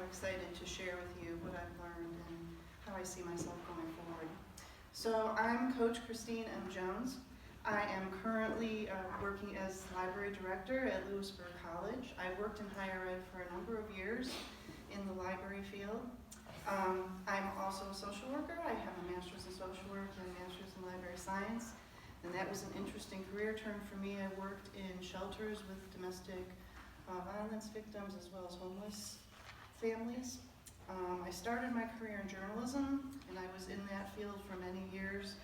excited to share with you what I've learned and how I see myself going forward. So I'm Coach Kristine Jones. I am currently working as library director at Lewisburg College. I worked in higher ed for a number of years in the library field. I'm also a social worker. I have a master's in social work and a master's in library science. And that was an interesting career turn for me. I worked in shelters with domestic violence victims as well as homeless families. I started my career in journalism, and I was in that field for many years,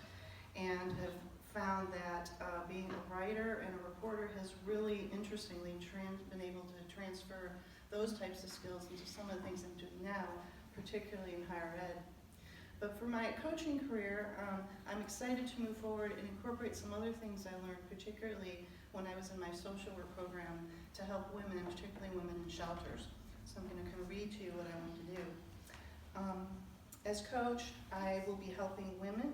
and have found that being a writer and a reporter has really interestingly been able to transfer those types of skills into some of the things I'm doing now, particularly in higher ed. But for my coaching career, I'm excited to move forward and incorporate some other things I learned, particularly when I was in my social work program, to help women, particularly women in shelters. So I'm going to kind of read to you what I want to do. As coach, I will be helping women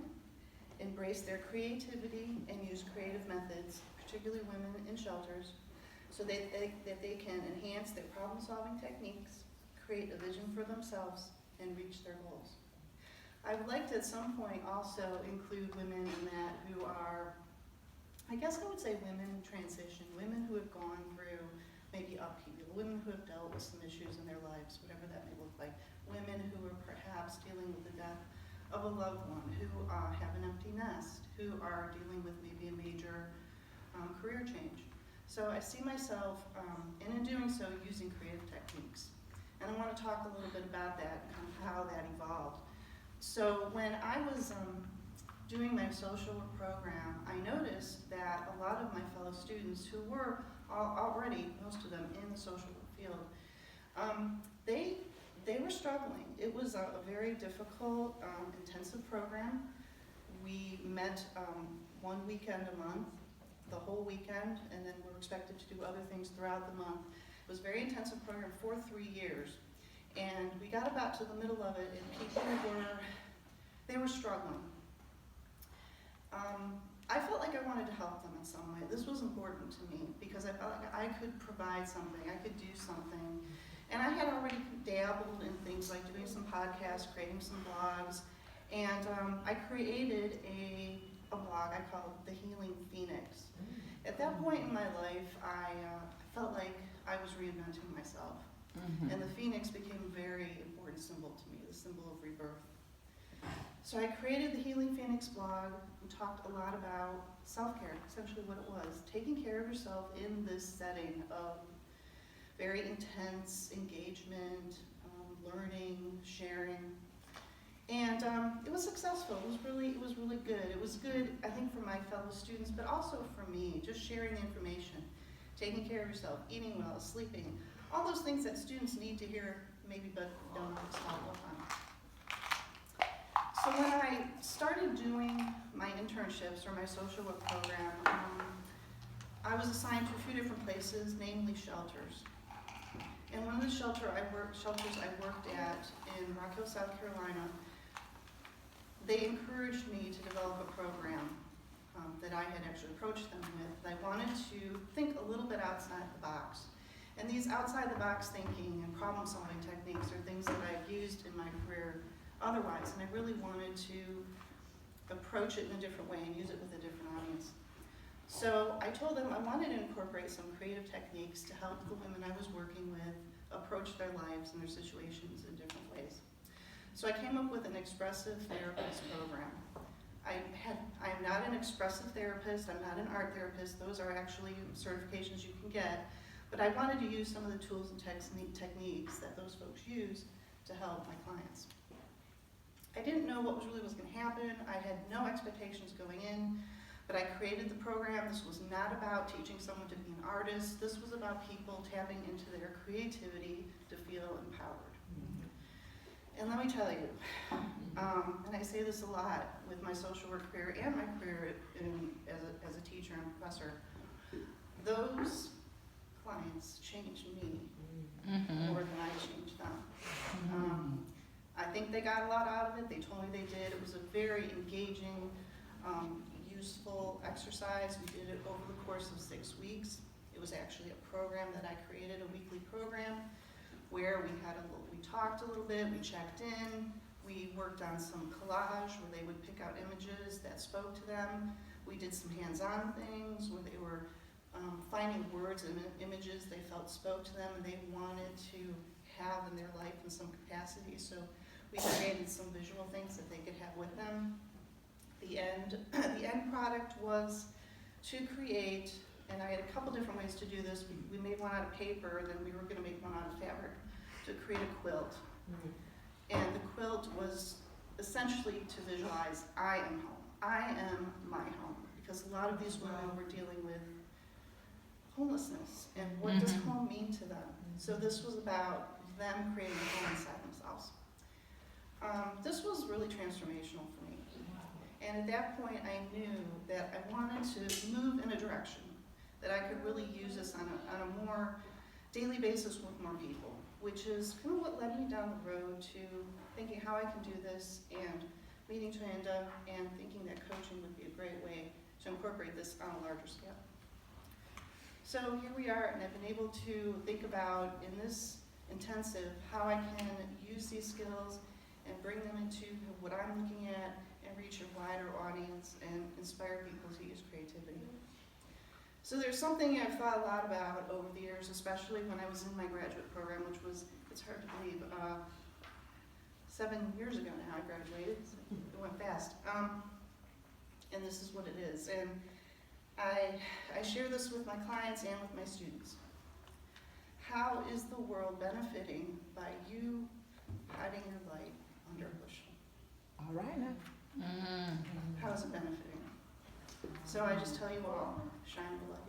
embrace their creativity and use creative methods, particularly women in shelters, so that they can enhance their problem-solving techniques, create a vision for themselves, and reach their goals. I would like to at some point also include women in that who are, I guess I would say women in transition, women who have gone through maybe upheaval, women who have dealt with some issues in their lives, whatever that may look like, women who are perhaps dealing with the death of a loved one, who have an empty nest, who are dealing with maybe a major career change. So I see myself, and in doing so, using creative techniques. And I want to talk a little bit about that and kind of how that evolved. So when I was doing my social work program, I noticed that a lot of my fellow students who were already, most of them, in the social work field, they were struggling. It was a very difficult, intensive program. We met one weekend a month, the whole weekend, and then we're expected to do other things throughout the month. It was a very intensive program for 3 years. And we got about to the middle of it, and people were struggling. I felt like I wanted to help them in some way. This was important to me because I felt like I could provide something, I could do something. And I had already dabbled in things like doing some podcasts, creating some blogs, and I created a blog I called The Healing Phoenix. At that point in my life, I felt like I was reinventing myself. And the phoenix became a very important symbol to me, the symbol of rebirth. So I created the Healing Phoenix blog and talked a lot about self-care, essentially what it was, taking care of yourself in this setting of very intense engagement, learning, sharing. And it was successful. It was really good. It was good, I think, for my fellow students, but also for me, just sharing the information, taking care of yourself, eating well, sleeping, all those things that students need to hear, maybe, but don't always follow up on. So when I started doing my internships or my social work program, I was assigned to a few different places, namely shelters. And one of the shelters I worked at in Rock Hill, South Carolina, they encouraged me to develop a program that I had actually approached them with. I wanted to think a little bit outside the box. And these outside the box thinking and problem solving techniques are things that I've used in my career otherwise, and I really wanted to approach it in a different way and use it with a different audience. So I told them I wanted to incorporate some creative techniques to help the women I was working with approach their lives and their situations in different ways. So I came up with an expressive therapist program. I'm not an expressive therapist, I'm not an art therapist, those are actually certifications you can get, but I wanted to use some of the tools and techniques that those folks use to help my clients. I didn't know what was going to happen. I had no expectations going in, but I created the program. This was not about teaching someone to be an artist. This was about people tapping into their creativity to feel empowered. And let me tell you, and I say this a lot with my social work career and my career as a teacher and professor, those clients changed me more than I changed them. I think they got a lot out of it. They told me they did. It was a very engaging, useful exercise. We did it over the course of 6 weeks. It was actually a program that I created, a weekly program, where we talked a little bit, we checked in, we worked on some collage where they would pick out images that spoke to them. We did some hands-on things where they were finding words and images they felt spoke to them and they wanted to have in their life in some capacity. So we created some visual things that they could have with them. The end product was to create, and I had a couple different ways to do this. We made one out of paper, then we were going to make one out of fabric to create a quilt. And the quilt was essentially to visualize, I am home. I am my home. Because a lot of these women were dealing with homelessness, and what does home mean to them? So this was about them creating a home inside themselves. This was really transformational for me. And at that point, I knew that I wanted to move in a direction that I could really use this on a more daily basis with more people, which is kind of what led me down the road to thinking how I can do this and meeting Joanna and thinking that coaching would be a great way to incorporate this on a larger scale. So here we are, and I've been able to think about in this intensive how I can use these skills and bring them into what I'm looking at and reach a wider audience and inspire people to use creativity. So there's something I've thought a lot about over the years, especially when I was in my graduate program, which was, it's hard to believe, 7 years ago now I graduated. It went fast. And this is what it is. And I share this with my clients and with my students. How is the world benefiting by you hiding your light under a bushel? All right now. How is it benefiting? So I just tell you all, shine the light.